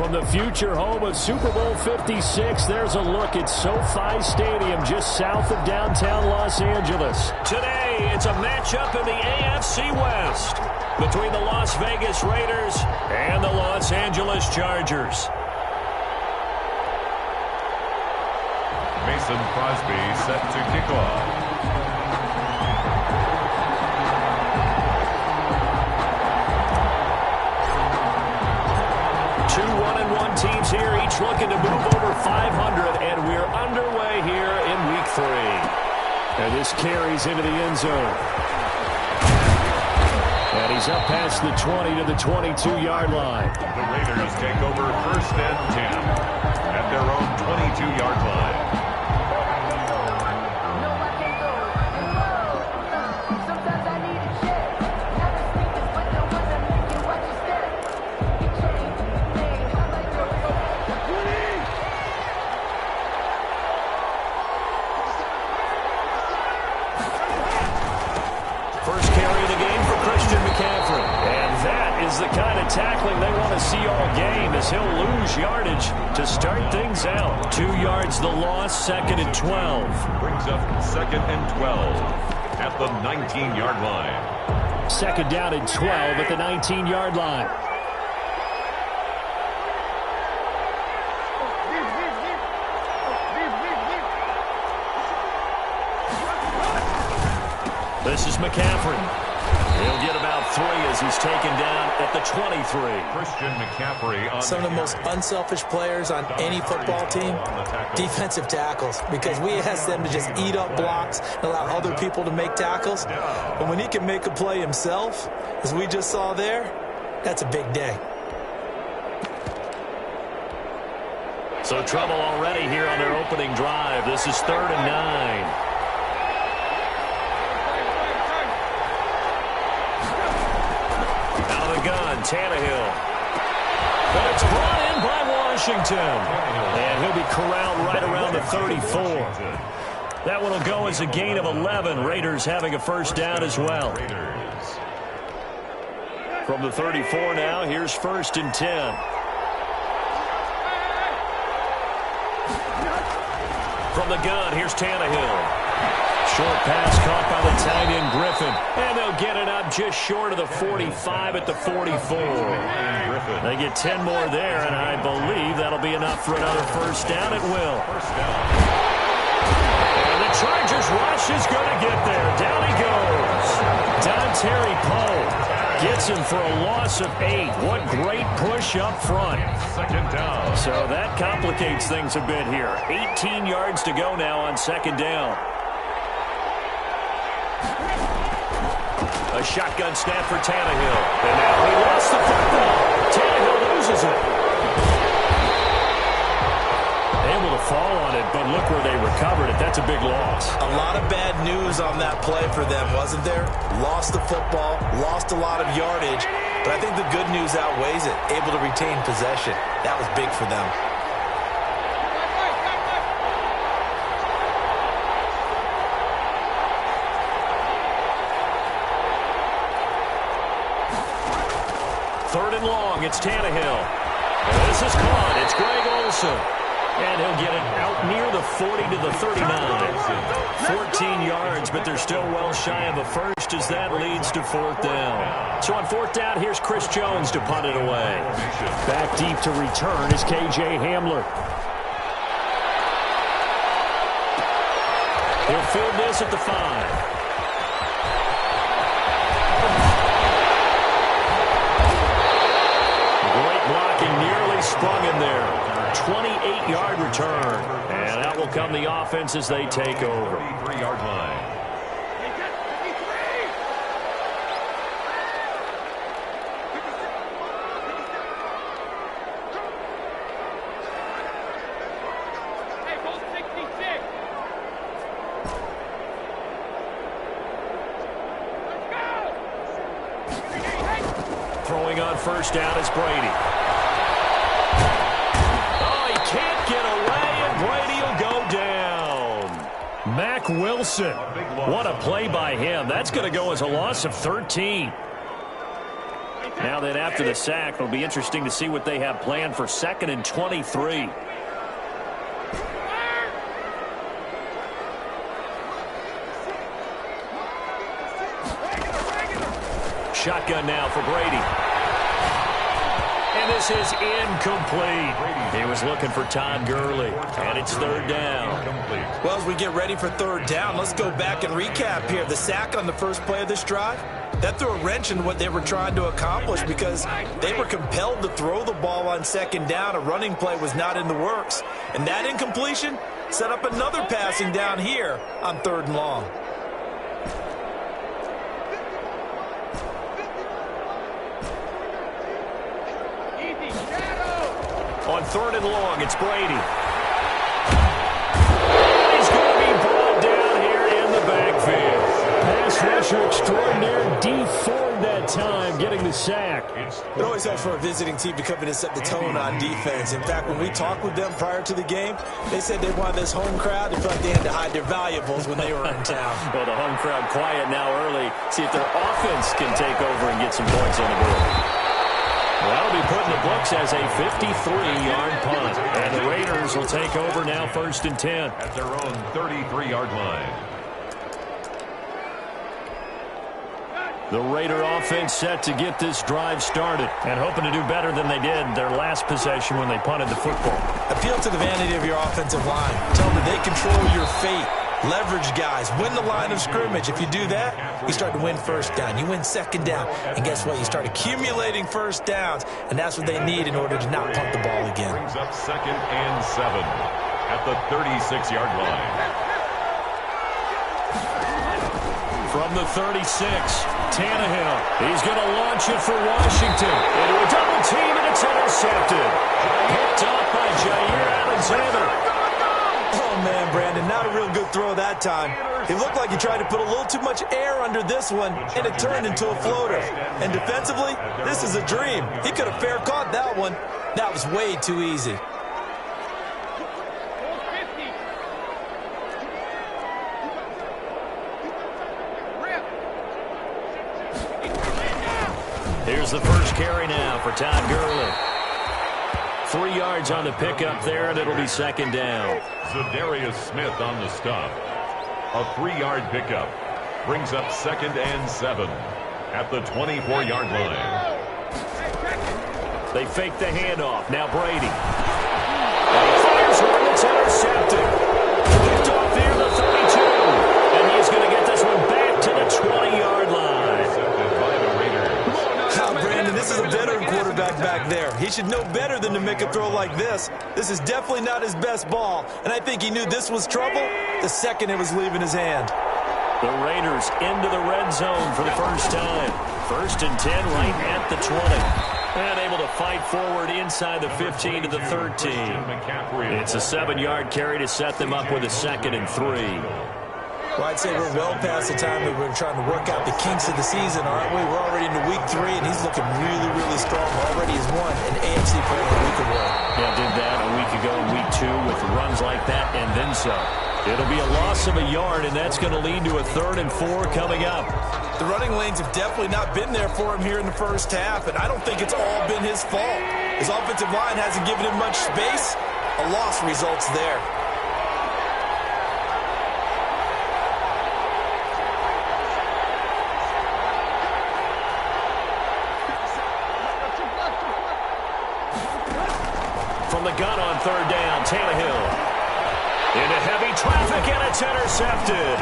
From the future home of Super Bowl 56, there's a look at SoFi Stadium just south of downtown Los Angeles. Today, it's a matchup in the AFC West between the Las Vegas Raiders and the Los Angeles Chargers. Mason Crosby set to kick off. Two 1-1 teams here, each looking to move over 500, and we're underway here in Week 3. And this carries into the end zone. And he's up past the 20 to the 22-yard line. The Raiders take over 1st and 10 at their own 22-yard line. First carry of the game for Christian McCaffrey. And that is the kind of tackling they want to see all game, as he'll lose yardage to start things out. 2 yards the loss, 2nd and 12. Brings up 2nd and 12 at the 19-yard line. 2nd down and 12 at the 19-yard line. This is McCaffrey. He'll get about 3 as he's taken down at the 23. Christian McCaffrey on some of the most unselfish players on any football team, defensive tackles, because we ask them to just eat up blocks and allow other people to make tackles. But when he can make a play himself, as we just saw there, that's a big day. So trouble already here on their opening drive. This is 3rd and 9. Gun, Tannehill. But it's brought in by Washington. And he'll be corralled right around the 34. That one will go as a gain of 11. Raiders having a first down as well. From the 34 now, here's 1st and 10. From the gun, here's Tannehill. Short pass caught by the tight end Griffin. And they'll get it up just short of the 45 at the 44. They get 10 more there, and I believe that'll be enough for another first down at will. And the Chargers rush is going to get there. Down he goes. Dontari Poe gets him for a loss of 8. What great push up front. 2nd down. So that complicates things a bit here. 18 yards to go now on 2nd down. A shotgun snap for Tannehill. And now he lost the football. Tannehill loses it. Able to fall on it, but look where they recovered it. That's a big loss. A lot of bad news on that play for them, wasn't there? Lost the football, lost a lot of yardage, but I think the good news outweighs it. Able to retain possession. That was big for them. Third and long, it's Tannehill. This is caught. It's Greg Olsen. And he'll get it out near the 40 to the 39. 14 yards, but they're still well shy of a first as that leads to 4th down. So on 4th down, here's Chris Jones to punt it away. Back deep to return is K.J. Hamler. He'll field this at the 5. Nearly sprung in there. 28-yard return. And out will come the offense as they take over. 3-yard line. Throwing on first down is Brady. Can't get away, and Brady will go down. Mack Wilson. What a play by him. That's going to go as a loss of 13. Now then, after the sack, it'll be interesting to see what they have planned for 2nd and 23. Shotgun now for Brady. And this is incomplete. He was looking for Todd Gurley, and it's 3rd down. Well, as we get ready for 3rd down, let's go back and recap here. The sack on the first play of this drive, that threw a wrench in what they were trying to accomplish because they were compelled to throw the ball on 2nd down. A running play was not in the works. And that incompletion set up another passing down here on 3rd and long. On 3rd and long, it's Brady. He's going to be brought down here in the backfield. Pass rusher extraordinaire, D Ford that time, getting the sack. It always helps for a visiting team to come in and set the tone on defense. In fact, when we talked with them prior to the game, they said they wanted this home crowd to feel like they had to hide their valuables when they were in town. Well, the home crowd quiet now early. See if their offense can take over and get some points on the board. That'll be put in the books as a 53-yard punt. And the Raiders will take over now 1st and 10. At their own 33-yard line. The Raider offense set to get this drive started and hoping to do better than they did their last possession when they punted the football. Appeal to the vanity of your offensive line. Tell them that they control your fate. Leverage guys. Win the line of scrimmage. If you do that, you start to win 1st down. You win 2nd down. And guess what? You start accumulating 1st downs. And that's what they need in order to not punt the ball again. Brings up 2nd and 7 at the 36-yard line. From the 36, Tannehill. He's going to launch it for Washington. Into a double team, and it's intercepted. Picked up by Jair Alexander. Oh, man, Brandon, not a real good throw that time. It looked like he tried to put a little too much air under this one, and it turned into a floater. And defensively, this is a dream. He could have fair caught that one. That was way too easy. Here's the first carry now for Todd Gurley. 3 yards on the pickup there, and it'll be 2nd down. Zadarius Smith on the stop. A 3-yard pickup. Brings up 2nd and 7 at the 24-yard line. They fake the handoff. Now Brady. And he fires one that's intercepted. Picked off near the 32. And he's going to get this one back to the 20-yard line. Brandon, this is a veteran quarterback back there. He should know better than to make a throw like this. This is definitely not his best ball, and I think he knew this was trouble the second it was leaving his hand. The Raiders into the red zone for the first time. 1st and 10 right at the 20. And able to fight forward inside the 15 to the 13. It's a 7-yard carry to set them up with a 2nd and 3. Well, I'd say we're well past the time that we're trying to work out the kinks of the season, aren't we? We're already into week 3, and he's looking really, really strong. Already has won an AFC player a week ago. Yeah, did that a week ago in week 2 with runs like that and then some. It'll be a loss of a yard, and that's going to lead to a 3rd and 4 coming up. The running lanes have definitely not been there for him here in the first half, and I don't think it's all been his fault. His offensive line hasn't given him much space. A loss results there. From the gun on 3rd down, Tannehill. Into heavy traffic, and it's intercepted.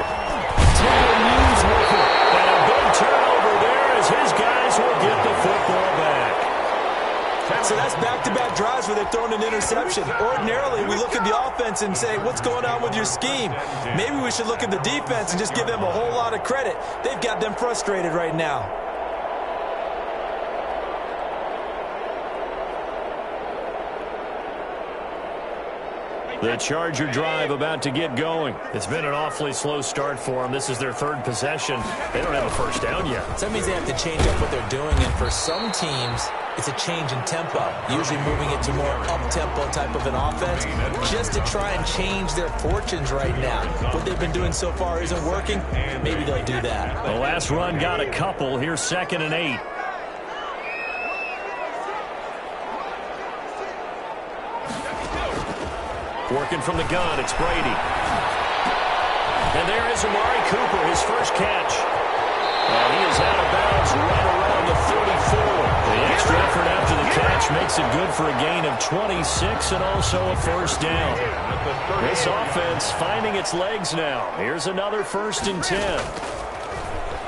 Taking news with it. And a big turnover there as his guys will get the football back. So that's back-to-back drives where they've thrown an interception. Ordinarily, we look at the offense and say, what's going on with your scheme? Maybe we should look at the defense and just give them a whole lot of credit. They've got them frustrated right now. The Charger drive about to get going. It's been an awfully slow start for them. This is their 3rd possession. They don't have a first down yet. So that means they have to change up what they're doing, and for some teams, it's a change in tempo, usually moving it to more up-tempo type of an offense, just to try and change their fortunes right now. What they've been doing so far isn't working. Maybe they'll do that. The last run got a couple. Here's 2nd and 8. Working from the gun, it's Brady. And there is Amari Cooper, his first catch. And he is out of bounds right around the 34. The extra effort after the catch makes it good for a gain of 26 and also a first down. This offense finding its legs now. Here's another 1st and 10.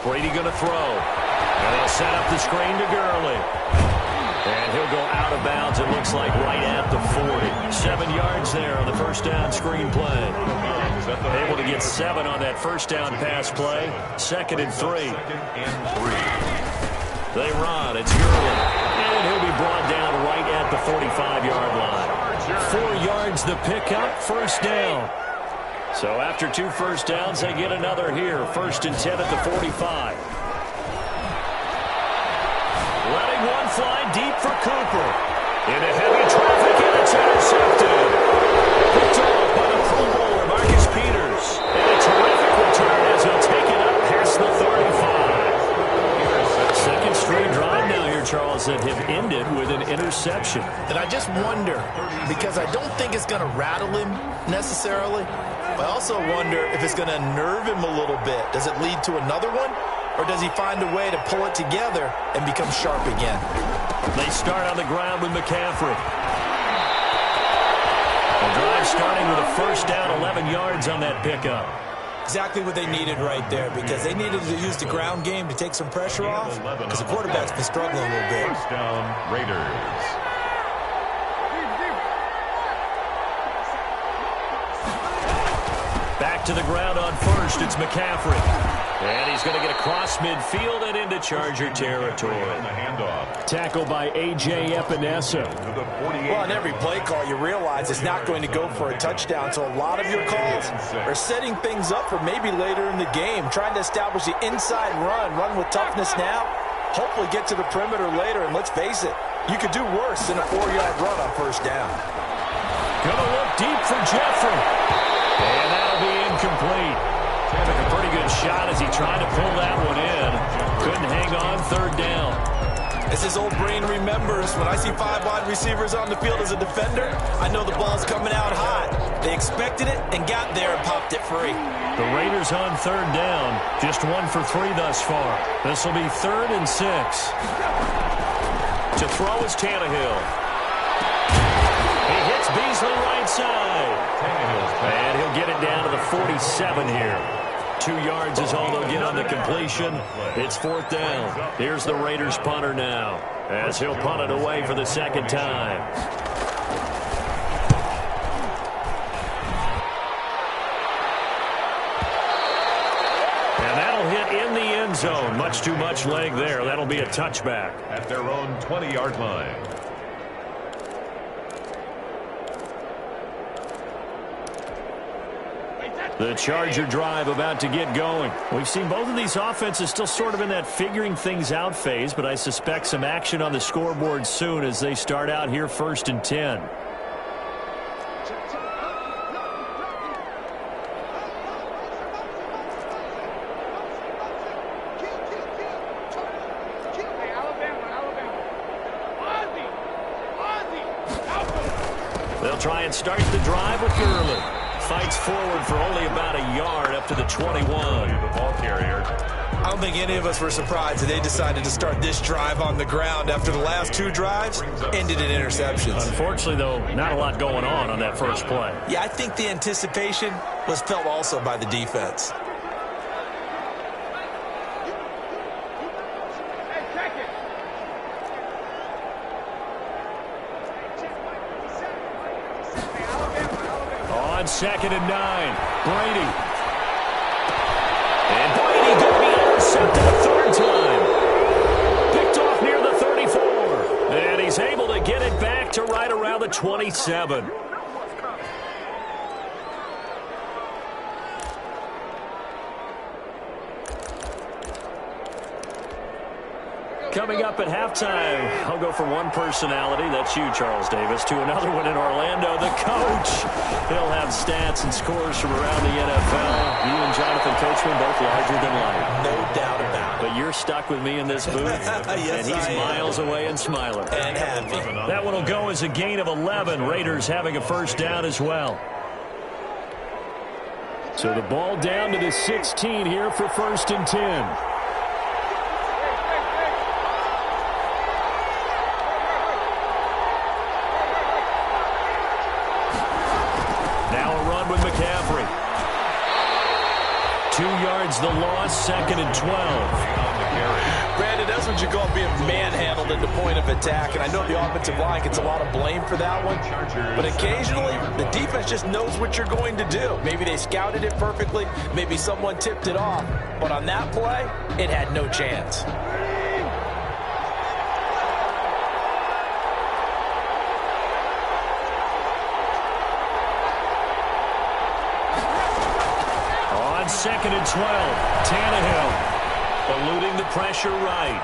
Brady going to throw. And they'll set up the screen to Gurley. And he'll go out of bounds, it looks like, right at the 40. 7 yards there on the first down screen play. Able to get 7 on that first down pass play. 2nd and 3. They run. It's Gurley. And he'll be brought down right at the 45-yard line. 4 yards the pickup, first down. So after 2 first downs, they get another here. 1st and 10 at the 45. Letting one fly deep for Cooper. Into heavy traffic, and it's intercepted. Picked off by the Pro Bowler, Marcus Peters. And a terrific return as he'll take it up past the 35. Second straight drive now here, Charles, that have ended with an interception. And I just wonder, because I don't think it's going to rattle him necessarily, but I also wonder if it's going to nerve him a little bit. Does it lead to another one? Or does he find a way to pull it together and become sharp again? They start on the ground with McCaffrey. The drive starting with a first down, 11 yards on that pickup. Exactly what they needed right there, because they needed to use the ground game to take some pressure off, because the quarterback's been struggling a little bit. First down, Raiders. Back to the ground on first, it's McCaffrey. And he's going to get across midfield and into Charger territory. Tackle by A.J. Epinesa. Well, on every play call, you realize it's not going to go for a touchdown. So a lot of your calls are setting things up for maybe later in the game, trying to establish the inside run with toughness now, hopefully get to the perimeter later. And let's face it, you could do worse than a 4-yard run on first down. Gonna look deep for Jeffrey. And that'll be incomplete. Took a pretty good shot as he tried to pull that one in. Couldn't hang on, 3rd down. As his old brain remembers, when I see 5 wide receivers on the field as a defender, I know the ball's coming out hot. They expected it and got there and popped it free. The Raiders on 3rd down. Just 1 for 3 thus far. This will be 3rd and 6. To throw is Tannehill. He hits Beasley right side. And he'll get it down to the 47 here. 2 yards is all they'll get on the completion. It's 4th down. Here's the Raiders punter now, as he'll punt it away for the 2nd time. And that'll hit in the end zone. Much too much leg there. That'll be a touchback. At their own 20-yard line. The Charger drive about to get going. We've seen both of these offenses still sort of in that figuring things out phase, but I suspect some action on the scoreboard soon as they start out here 1st and 10. They'll try and start the drive with Gurley. Fights forward for only about a yard up to the 21. The ball carrier. I don't think any of us were surprised that they decided to start this drive on the ground after the last 2 drives ended in interceptions. Unfortunately, though, not a lot going on that first play. Yeah, I think the anticipation was felt also by the defense. On 2nd and 9, Brady. And Brady going to be intercepted a 3rd time. Picked off near the 34. And he's able to get it back to right around the 27. Coming up at halftime, I'll go from one personality, that's you, Charles Davis, to another one in Orlando, the coach. He'll have stats and scores from around the NFL. You and Jonathan Coachman both larger than life. No doubt about it. But you're stuck with me in this booth, yes, and he's miles away and smiling. And happy. That one will go as a gain of 11. Raiders having a first down as well. So the ball down to the 16 here for 1st and 10. Now a run with McCaffrey. 2 yards the loss, 2nd and 12. Brandon, that's what you call being manhandled at the point of attack. And I know the offensive line gets a lot of blame for that one. But occasionally, the defense just knows what you're going to do. Maybe they scouted it perfectly. Maybe someone tipped it off. But on that play, it had no chance. On 2nd and 12, Tannehill eluding the pressure right.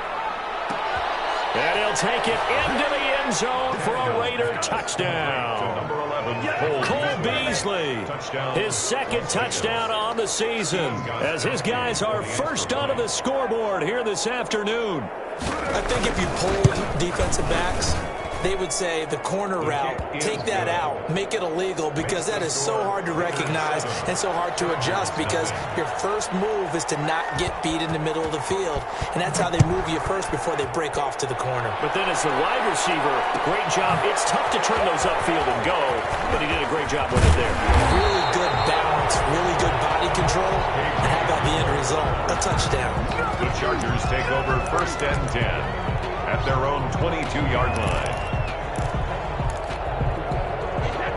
And he'll take it into the end zone for a Raider touchdown. Number 11, Cole Beasley, his 2nd touchdown on the season, as his guys are first onto the scoreboard here this afternoon. I think if you polled defensive backs, they would say the corner route, take that out, make it illegal, because that is so hard to recognize and so hard to adjust, because your first move is to not get beat in the middle of the field, and that's how they move you first before they break off to the corner. But then as the wide receiver, great job. It's tough to turn those upfield and go, but he did a great job with it there. Really good balance, really good body control, and how about the end result? A touchdown. The Chargers take over 1st and 10 at their own 22-yard line.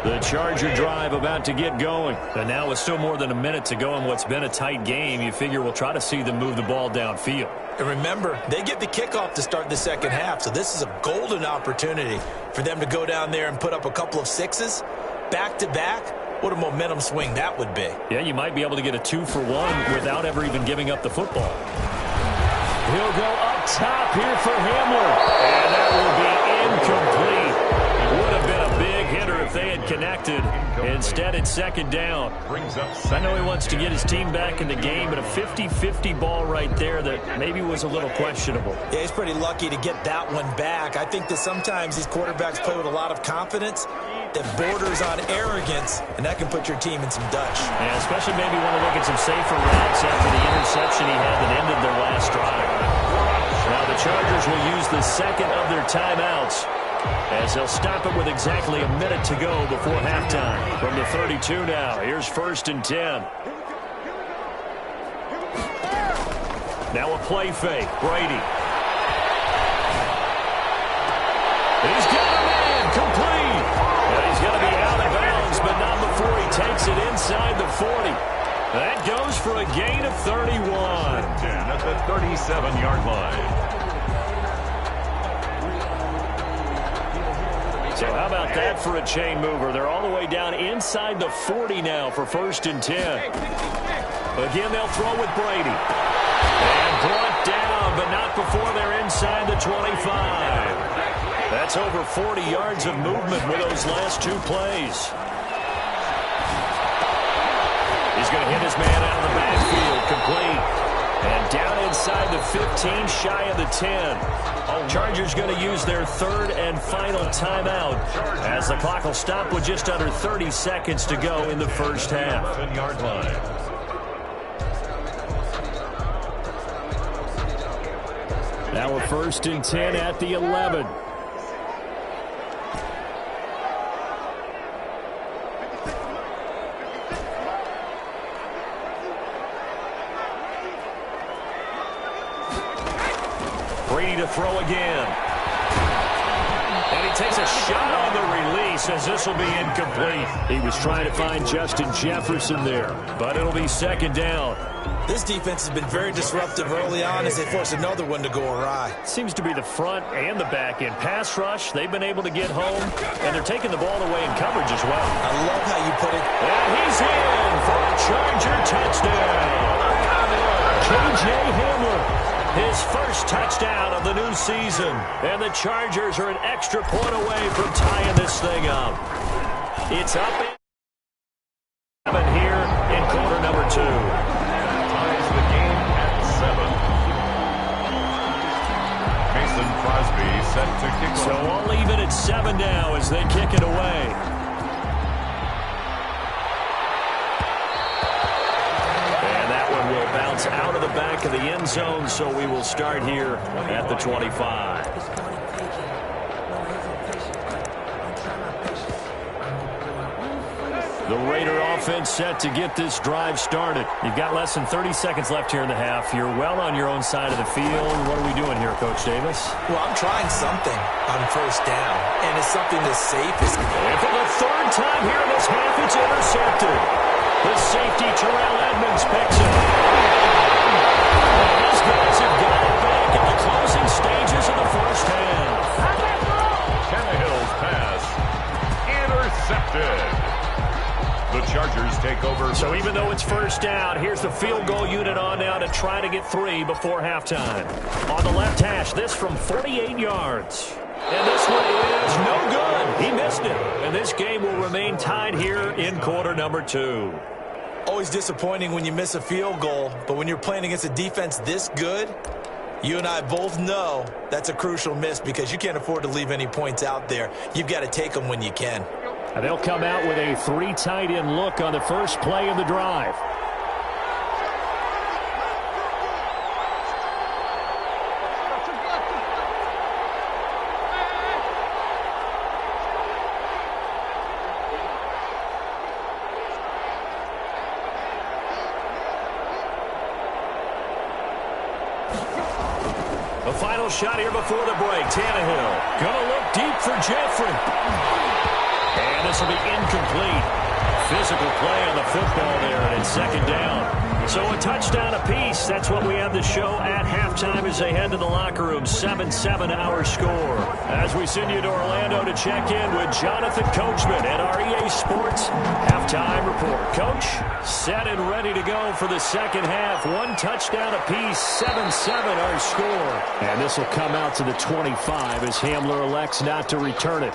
The Charger drive about to get going. And now with still more than a minute to go in what's been a tight game, you figure we'll try to see them move the ball downfield. And remember, they get the kickoff to start the second half, so this is a golden opportunity for them to go down there and put up a couple of sixes back-to-back. What a momentum swing that would be. Yeah, you might be able to get a 2-for-1 without ever even giving up the football. He'll go up top here for Hamler. And that will be incomplete. Would have been a big hitter if they had connected. Instead, it's 2nd down. I know he wants to get his team back in the game, but a 50-50 ball right there that maybe was a little questionable. Yeah, he's pretty lucky to get that one back. I think that sometimes these quarterbacks play with a lot of confidence that borders on arrogance, and that can put your team in some Dutch. Yeah, especially maybe want to look at some safer routes after the interception he had that ended their last drive. Now the Chargers will use the 2nd of their timeouts, as they'll stop it with exactly a minute to go before halftime. From the 32 now, here's 1st and 10. Now a play fake, Brady. He's got a man, complete. And he's going to be out of bounds, but not before he takes it inside the 40. That goes for a gain of 31. 10 at the 37-yard line. So how about that for a chain mover? They're all the way down inside the 40 now for 1st and 10. Again, they'll throw with Brady. And brought down, but not before they're inside the 25. That's over 40 yards of movement with those last 2 plays. He's going to hit his man out of the backfield, complete. And down inside the 15, shy of the 10. Chargers going to use their 3rd and final timeout, as the clock will stop with just under 30 seconds to go in the first half. 7-yard line. Now a 1st and 10 at the 11. Brady to throw again. And he takes a shot on the release, as this will be incomplete. He was trying to find Justin Jefferson there, but it'll be 2nd down. This defense has been very disruptive early on as they force another one to go awry. Seems to be the front and the back end. Pass rush, they've been able to get home, and they're taking the ball away in coverage as well. I love how you put it. And he's in for a Charger touchdown. K.J. Hamler. His first touchdown of the new season. And the Chargers are an extra point away from tying this thing up. It's up here in quarter number 2. Ties the game at 7. Crosby set to kick off. So I'll leave it at 7 now as they kick it away. Will bounce out of the back of the end zone, so we will start here at the 25. The Raider offense set to get this drive started. You've got less than 30 seconds left here in the half. You're well on your own side of the field. What are we doing here, Coach Davis? Well, I'm trying something on first down, and it's something that's safe. And for the third time here in this half, it's intercepted. The safety, Terrell Edmonds, picks it. And these guys have got it back in the closing stages of the first half. Tannehill's pass intercepted. The Chargers take over. So even though it's first down, here's the field goal unit on now to try to get 3 before halftime. On the left hash, this from 48 yards. And this one is no good. He missed it. And this game will remain tied here in quarter number 2. Always disappointing when you miss a field goal, but when you're playing against a defense this good, you and I both know that's a crucial miss because you can't afford to leave any points out there. You've got to take them when you can. And they'll come out with a 3 tight end look on the first play of the drive. The final shot here before the break. Tannehill going to look deep for Jeffrey. And this will be incomplete. Physical play on the football there, and it's second down. So a touchdown apiece. That's what we have to show at halftime as they head to the locker room. 7-7 our score. As we send you to Orlando to check in with Jonathan Coachman at our EA Sports Halftime Report. Coach, set and ready to go for the second half. 1 touchdown apiece, 7-7 our score. And this will come out to the 25 as Hamler elects not to return it.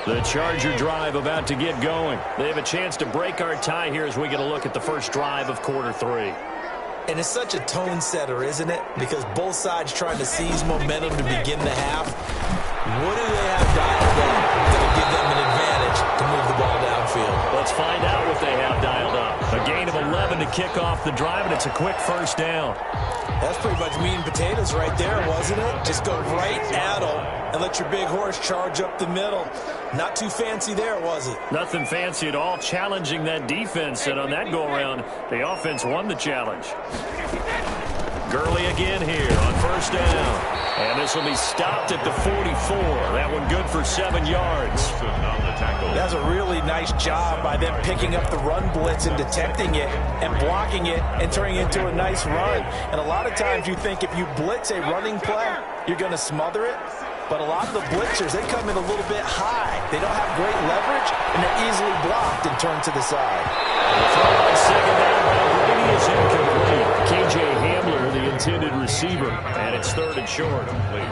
The Charger drive about to get going. They have a chance to break our tie here as we get a look at the first drive of quarter 3. And it's such a tone setter, isn't it? Because both sides trying to seize momentum to begin the half. What do they have dialed up that'll give them an advantage to move the ball downfield? Let's find out what they have dialed up. A gain of 11 to kick off the drive, and it's a quick first down. That's pretty much meat and potatoes right there, wasn't it? Just go right at them and let your big horse charge up the middle. Not too fancy there, was it? Nothing fancy at all, challenging that defense. And on that go-around, the offense won the challenge. Gurley again here on first down. And this will be stopped at the 44. That one good for 7 yards. That's a really nice job by them picking up the run blitz and detecting it and blocking it and turning it into a nice run. And a lot of times you think if you blitz a running play, you're going to smother it. But a lot of the blitzers, they come in a little bit high. They don't have great leverage, and they're easily blocked and turned to the side. The throw on second down by Brady is incomplete. KJ Hamler, the intended receiver, and it's 3rd and short.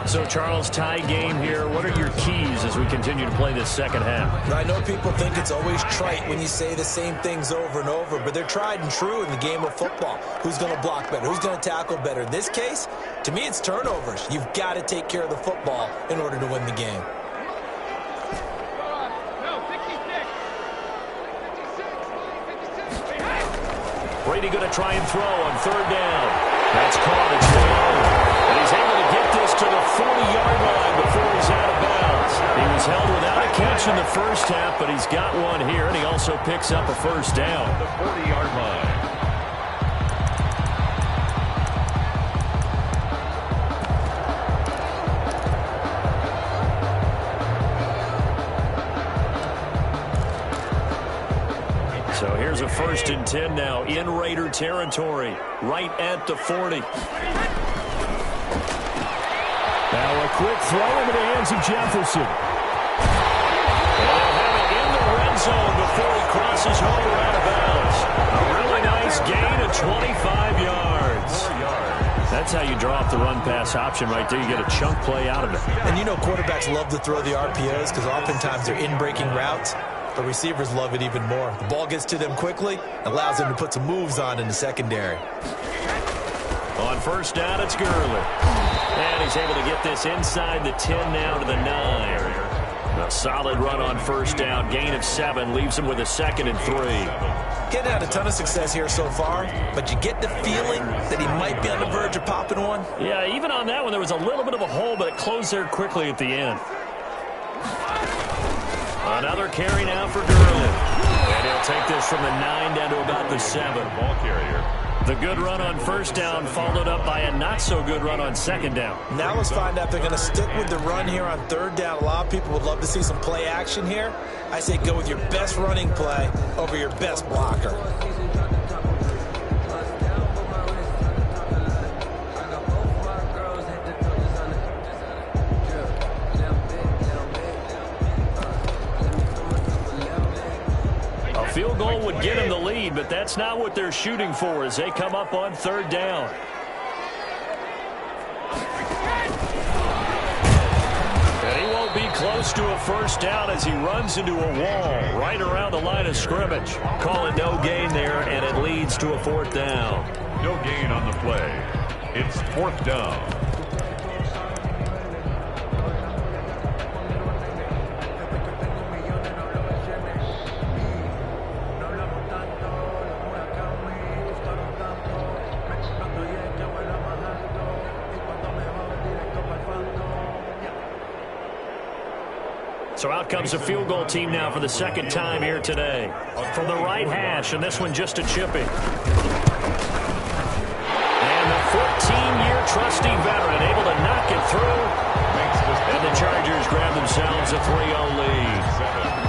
So, Charles, tie game here. What are your keys as we continue to play this second half? I know people think it's always trite when you say the same things over and over, but they're tried and true in the game of football. Who's going to block better? Who's going to tackle better? In this case, to me, it's turnovers. You've got to take care of the football in order to win the game. Brady going to try and throw on 3rd down. That's caught. It's down. And he's able to get this to the 40-yard line before he's out of bounds. He was held without a catch in the first half, but he's got one here, and he also picks up a first down. The 40-yard line. So here's a 1st and 10 now in Raider territory, right at the 40. Now a quick throw into the hands of Jefferson. And they'll have it in the red zone before he crosses over out of bounds. A really nice gain of 25 yards. That's how you draw up the run-pass option right there. You get a chunk play out of it. And you know quarterbacks love to throw the RPOs because oftentimes they're in-breaking routes. but receivers love it even more. The ball gets to them quickly, allows them to put some moves on in the secondary. On first down, it's Gurley. And he's able to get this inside the 10 now to the 9. A solid run on first down. Gain of 7 leaves him with a 2nd and 3. Getting had a ton of success here so far, but you get the feeling that he might be on the verge of popping one. Yeah, even on that one, there was a little bit of a hole, but it closed there quickly at the end. Another carry now for Gurley. And he'll take this from the 9 down to about the 7. Ball carrier. The good run on first down followed up by a not-so-good run on second down. Now let's find out if they're going to stick with the run here on third down. A lot of people would love to see some play action here. I say go with your best running play over your best blocker. Field goal would get him the lead, but that's not what they're shooting for as they come up on third down. And he won't be close to a first down as he runs into a wall right around the line of scrimmage. Call it no gain there, and it leads to a 4th down. No gain on the play. It's 4th down. So out comes the field goal team now for the 2nd time here today. From the right hash, and this one just a chipping. And the 14-year trusty veteran able to knock it through. And the Chargers grab themselves a 3-0 lead.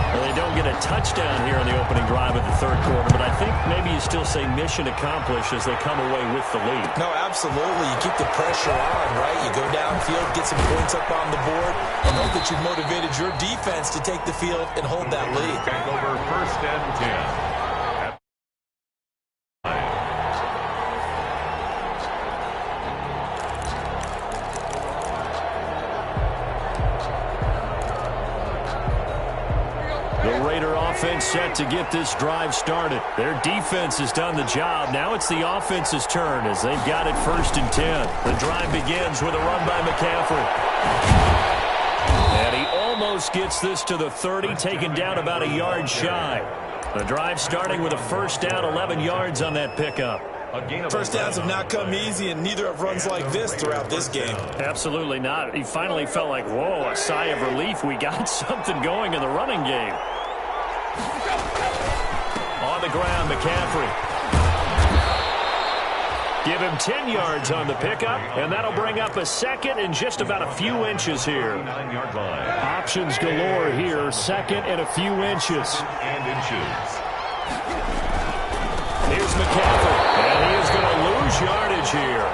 Well, they don't get a touchdown here in the opening drive of the 3rd quarter, but I think maybe you still say mission accomplished as they come away with the lead. No, absolutely. You keep the pressure on, right? You go downfield, get some points up on the board, and hope that you've motivated your defense to take the field and hold that lead. Back over 1st and 10. Offense set to get this drive started. Their defense has done the job. Now it's the offense's turn as they've got it 1st and 10. The drive begins with a run by McCaffrey. And he almost gets this to the 30, taken down about a yard shy. The drive starting with a first down, 11 yards on that pickup. First downs have not come easy, and neither have runs like this throughout this game. Absolutely not. He finally felt like, whoa, a sigh of relief. We got something going in the running game. On the ground, McCaffrey. Give him 10 yards on the pickup, and that'll bring up a 2nd and just about a few inches here. Options galore here, 2nd and a few inches. Here's McCaffrey, and he is going to lose yardage here.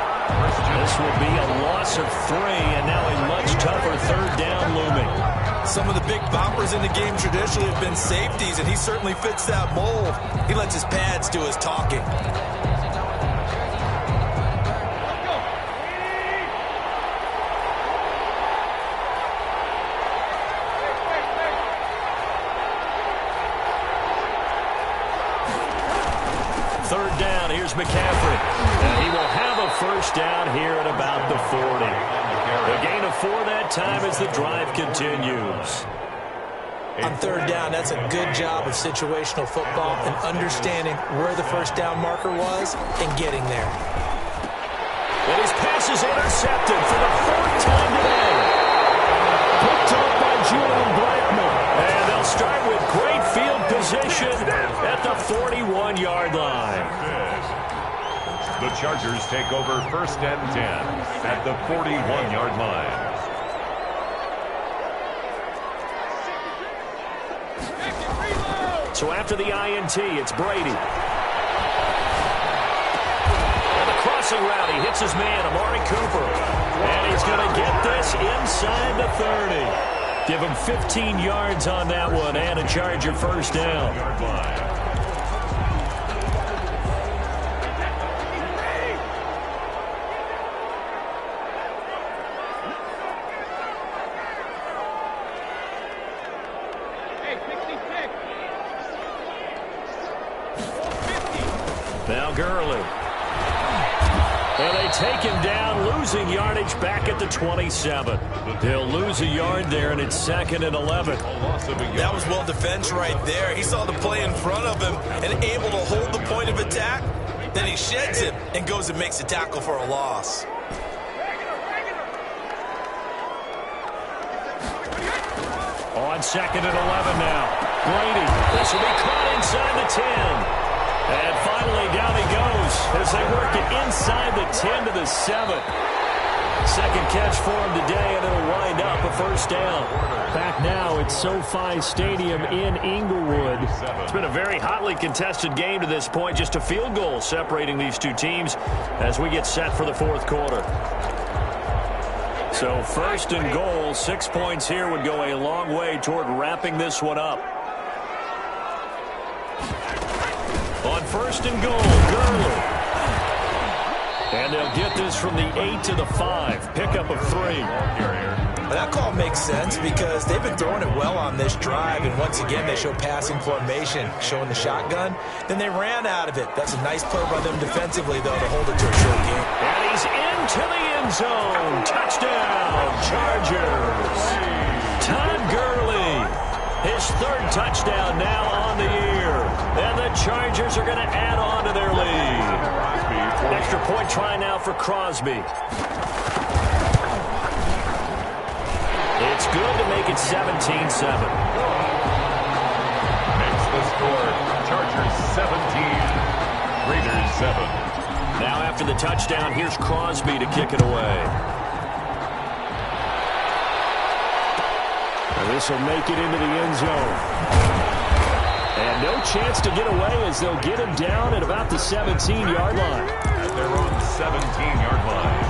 This will be a loss of 3, and now a much tougher 3rd down looming. Some of the big boppers in the game traditionally have been safeties, and he certainly fits that mold. He lets his pads do his talking. Third down, here's McCaffrey. And he will have a first down here at about the 40. A gain of 4 that time as the drive continues. On third down, that's a good job of situational football and understanding where the first down marker was and getting there. And his pass is intercepted for the 4th time today. Picked up by Julian Blackmon. And they'll start with great field position at the 41-yard line. The Chargers take over 1st and 10 at the 41-yard line. So after the INT, it's Brady. And the crossing route, he hits his man, Amari Cooper. And he's going to get this inside the 30. Give him 15 yards on that one and a Charger first down. Gurley. And they take him down, losing yardage back at the 27. They'll lose a yard there, and it's 2nd and 11. That was well defense right there. He saw the play in front of him and able to hold the point of attack. Then he sheds it and goes and makes a tackle for a loss. On 2nd and 11 now. Brady, this will be caught inside the 10. And finally, down he goes as they work it inside the 10 to the 7. Second catch for him today, and it'll wind up a first down. Back now at SoFi Stadium in Inglewood. It's been a very hotly contested game to this point. Just a field goal separating these two teams as we get set for the fourth quarter. So 1st and goal, 6 points here would go a long way toward wrapping this one up. On 1st and goal, Gurley. And they'll get this from the 8 to the 5. Pickup of 3. That call makes sense because they've been throwing it well on this drive, and once again they show passing formation, showing the shotgun. Then they ran out of it. That's a nice play by them defensively, though, to hold it to a short game. And he's into the end zone. Touchdown, Chargers. Todd Gurley, his 3rd touchdown now on the year. And the Chargers are going to add on to their lead. Extra point try now for Crosby. It's good to make it 17-7. Makes the score. Chargers 17. Raiders 7. Now after the touchdown, here's Crosby to kick it away. This will make it into the end zone. And no chance to get away as they'll get him down at about the 17-yard line. At their own 17-yard line.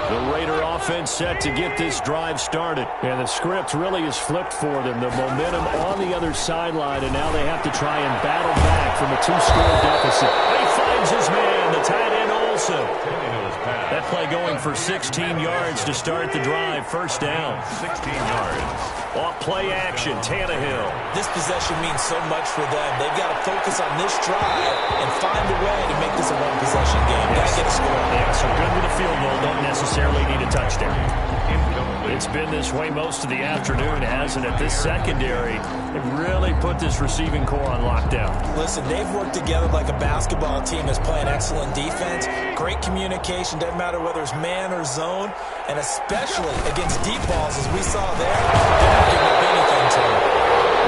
The Raider offense set to get this drive started. And the script really is flipped for them. The momentum on the other sideline, and now they have to try and battle back from a 2-score deficit. He finds his man, the tight end Olsen. That play going for 16 yards to start the drive. First down. 16 yards. Off play action, Tannehill. This possession means so much for them. They've got to focus on this drive and find a way to make this a one-possession game. Got to get a score. Yeah, so good with a field goal. Don't necessarily need a touchdown. It's been this way most of the afternoon, hasn't it? This secondary, it really put this receiving core on lockdown. Listen, they've worked together like a basketball team that's playing excellent defense. Great communication, doesn't matter whether it's man or zone, and especially against deep balls, as we saw there, they're not giving up anything to them.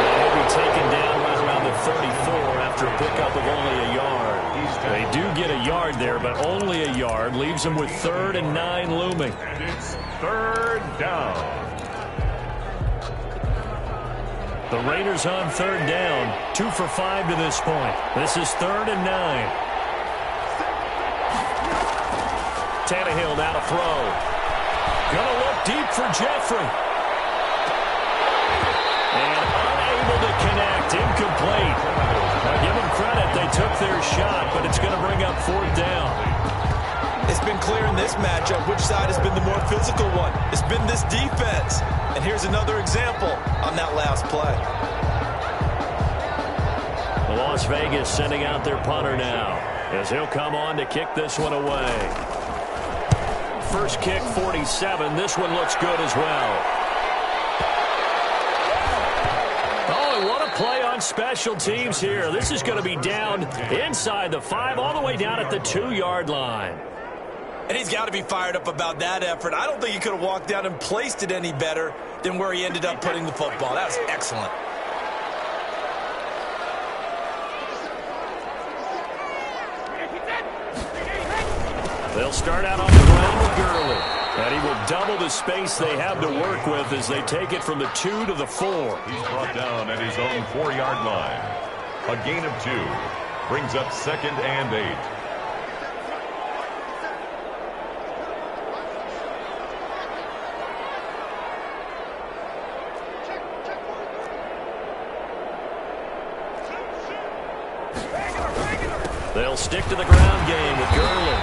They'll be taken down right around the 34 after a pickup of only a yard. They do get a yard there, but only a yard. Leaves them with 3rd and 9 looming. And it's 3rd down. The Raiders on 3rd down. 2 for 5 to this point. This is 3rd and 9. Tannehill now to throw. Gonna look deep for Jeffrey. And unable to connect. Incomplete. Now give them credit. They took their shot, but it's going to bring up 4th down. It's been clear in this matchup which side has been the more physical one. It's been this defense. And here's another example on that last play. Las Vegas sending out their punter now as he'll come on to kick this one away. First kick, 47. This one looks good as well. Oh, what a play on special teams here. This is going to be down inside the 5, all the way down at the 2-yard line. And he's got to be fired up about that effort. I don't think he could have walked down and placed it any better than where he ended up putting the football. That was excellent. They'll start out on the ground with Gurley. And he will double the space they have to work with as they take it from the 2 to the 4. He's brought down at his own 4-yard line. A gain of 2. Brings up 2nd and 8. They'll stick to the ground game with Gurley.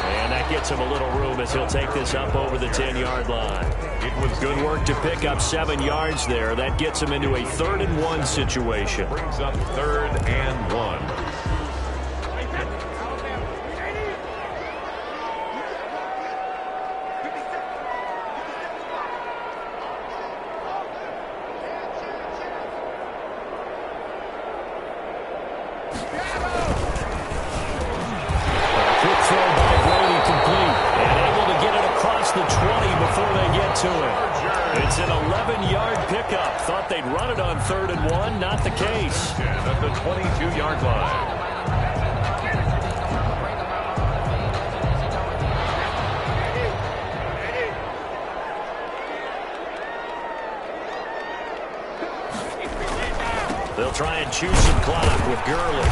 And that gets him a little room as he'll take this up over the 10-yard line. It was good work to pick up 7 yards there. That gets him into a 3rd-and-1 situation. Brings up 3rd and 1. It's an 11-yard pickup. Thought they'd run it on 3rd and 1. Not the case. At the 22-yard line. They'll try and choose some clock with Gurley.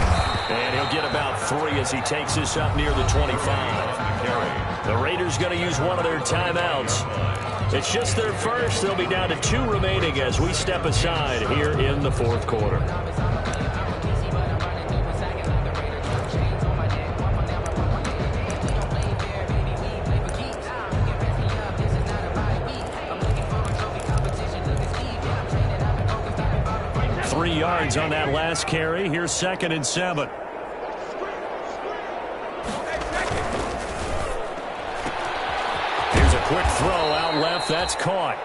And he'll get about 3 as he takes this up near the 25. The Raiders going to use one of their timeouts. It's just their first. They'll be down to 2 remaining as we step aside here in the 4th quarter. Three yards on that last carry. Here's 2nd and 7. Quick throw out left. That's caught.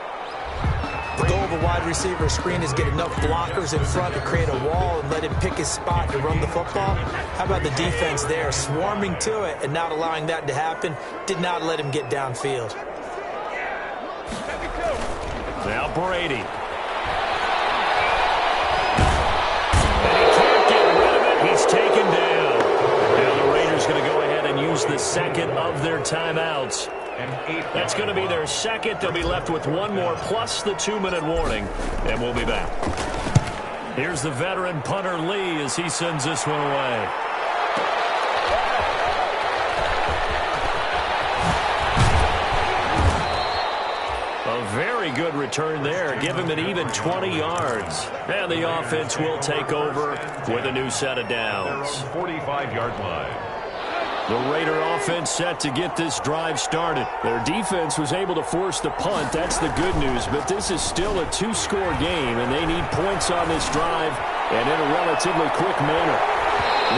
The goal of a wide receiver screen is get enough blockers in front to create a wall and let him pick his spot to run the football. How about the defense there, swarming to it and not allowing that to happen? Did not let him get downfield. Now Brady. And he can't get rid of it. He's taken down. Now the Raiders going to go ahead and use the 2nd of their timeouts. That's going to be their 2nd. They'll be left with 1 more plus the 2-minute warning, and we'll be back. Here's the veteran punter Lee as he sends this one away. A very good return there. Give him an even 20 yards. And the offense will take over with a new set of downs. 45-yard line. The Raider offense set to get this drive started. Their defense was able to force the punt. That's the good news. But this is still a 2-score game, and they need points on this drive and in a relatively quick manner.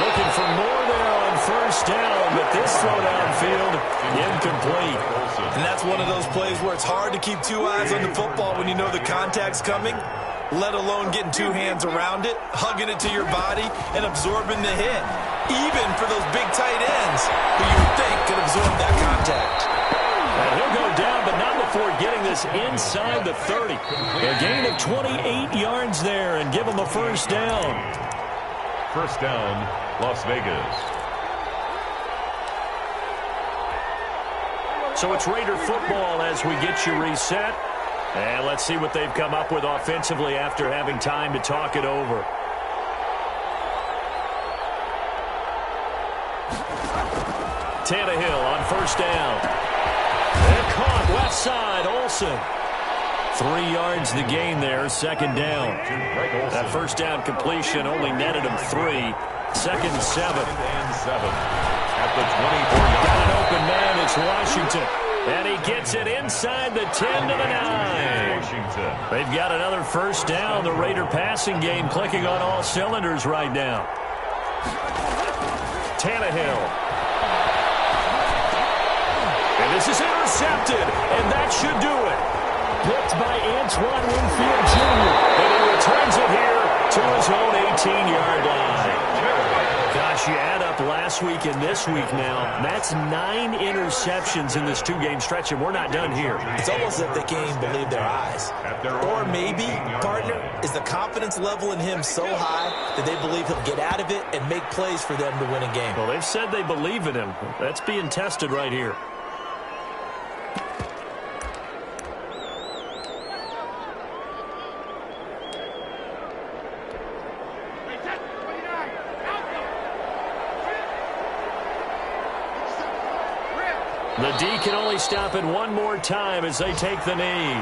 Looking for more there on 1st down, but this throw downfield, incomplete. And that's one of those plays where it's hard to keep 2 eyes on the football when you know the contact's coming, let alone getting 2 hands around it, hugging it to your body, and absorbing the hit. Even for those big tight ends who you would think could absorb that contact. And he'll go down, but not before getting this inside the 30. A gain of 28 yards there and give him a 1st down. 1st down, Las Vegas. So it's Raider football as we get you reset. And let's see what they've come up with offensively after having time to talk it over. Tannehill on 1st down. And caught left side, Olsen. 3 yards the gain there, 2nd down. That 1st down completion only netted him 3. 2nd and 7. At the 24-yard line. Got an open man, it's Washington. And he gets it inside the 10 to the 9. They've got another 1st down. The Raider passing game clicking on all cylinders right now. Tannehill. And this is intercepted, and that should do it. Picked by Antoine Winfield Jr., and he returns it here to his own 18-yard line. Gosh, you add up last week and this week now, that's 9 interceptions in this 2-game stretch, and we're not done here. It's almost as if they can't even believe their eyes. Or maybe, partner, is the confidence level in him so high that they believe he'll get out of it and make plays for them to win a game. Well, they've said they believe in him. That's being tested right here. The D can only stop it one more time as they take the knee.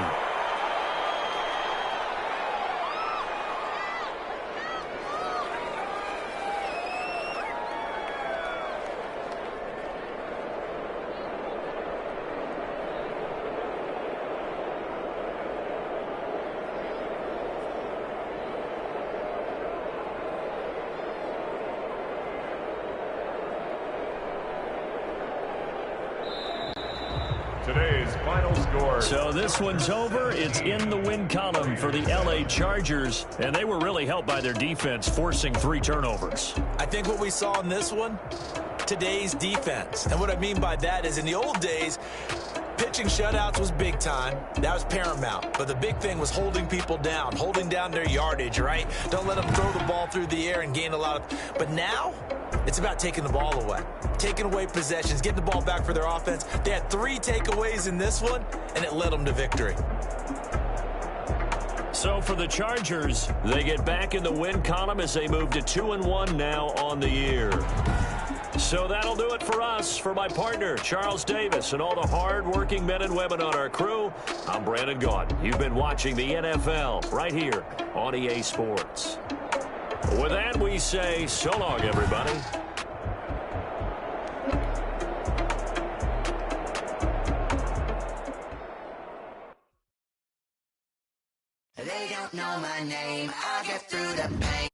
final score. So this one's over. It's in the win column for the L.A. Chargers, and they were really helped by their defense, forcing 3 turnovers. I think what we saw in this one, today's defense. And what I mean by that is in the old days, pitching shutouts was big time. That was paramount. But the big thing was holding people down, holding down their yardage, right? Don't let them throw the ball through the air and gain a lot of... But now, it's about taking the ball away. Taking away possessions, getting the ball back for their offense. They had 3 takeaways in this one, and it led them to victory. So for the Chargers, they get back in the win column as they move to 2-1 now on the year. So that'll do it for us. For my partner, Charles Davis, and all the hard-working men and women on our crew, I'm Brandon Gaudin. You've been watching the NFL right here on EA Sports. With that, we say so long, everybody. They don't know my name. I'll get through the pain.